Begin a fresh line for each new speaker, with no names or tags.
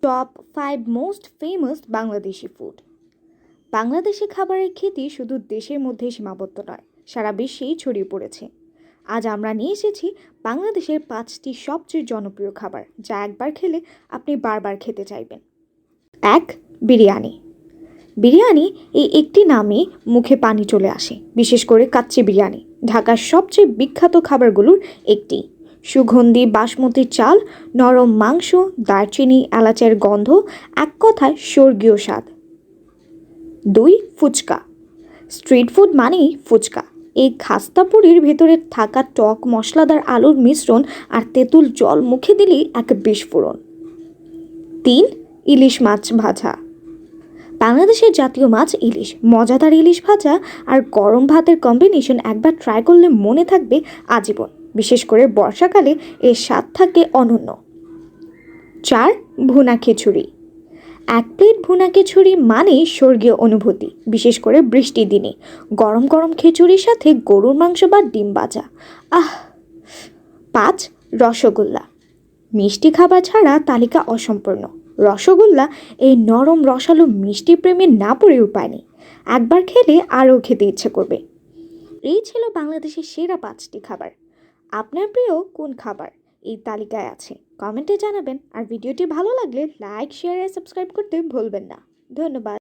Top 5 most famous Bangladeshi food. Bangladeshi খাবারের খ্যাতি শুধু দেশের মধ্যেই সীমাবদ্ধ নয়, সারা বিশ্বেই ছড়িয়ে পড়েছে। আজ আমরা নিয়ে এসেছি বাংলাদেশের 5টি সবচেয়ে জনপ্রিয় খাবার, যা একবার খেলে আপনি বারবার খেতে চাইবেন। 1. বিরিয়ানি। বিরিয়ানি এই একটি নামে মুখে পানি চলে আসে, বিশেষ করে কাচ্চি বিরিয়ানি ঢাকার সবচেয়ে বিখ্যাত খাবারগুলোর একটি। সুগন্ধি বাসমতি চাল, নরম মাংস, দারচিনি এলাচের গন্ধ, এক কথায় স্বর্গীয় স্বাদ। 2. ফুচকা। স্ট্রিট ফুড মানেই ফুচকা। এই খাস্তাপুরির ভেতরে থাকা টক মশলাদার আলুর মিশ্রণ আর তেঁতুল জল মুখে দিলেই এক বিস্ফোরণ। 3. ইলিশ মাছ ভাজা। বাংলাদেশের জাতীয় মাছ ইলিশ। মজাদার ইলিশ ভাজা আর গরম ভাতের কম্বিনেশন একবার ট্রাই করলে মনে থাকবে আজীবন, বিশেষ করে বর্ষাকালে এর স্বাদ থাকে অনন্য। 4. ভুনা খিচুড়ি। এক প্লেট ভুনা খিচুড়ি মানে স্বর্গীয় অনুভূতি, বিশেষ করে বৃষ্টির দিনে গরম গরম খিচুড়ির সাথে গরুর মাংস বা ডিম ভাজা। আহ। 5. রসগোল্লা। মিষ্টি খাবার ছাড়া তালিকা অসম্পূর্ণ। রসগোল্লা এই নরম রসালো মিষ্টি প্রেমে না পড়ে উপায় নেই, একবার খেলে আরও খেতে ইচ্ছে করবে। এই ছিল বাংলাদেশের সেরা 5টি খাবার। আপনার প্রিয় কোন খাবার এই তালিকায় আছে কমেন্টে জানাবেন, আর ভিডিওটি ভালো লাগলে লাইক, শেয়ার আর সাবস্ক্রাইব করতে ভুলবেন না। ধন্যবাদ।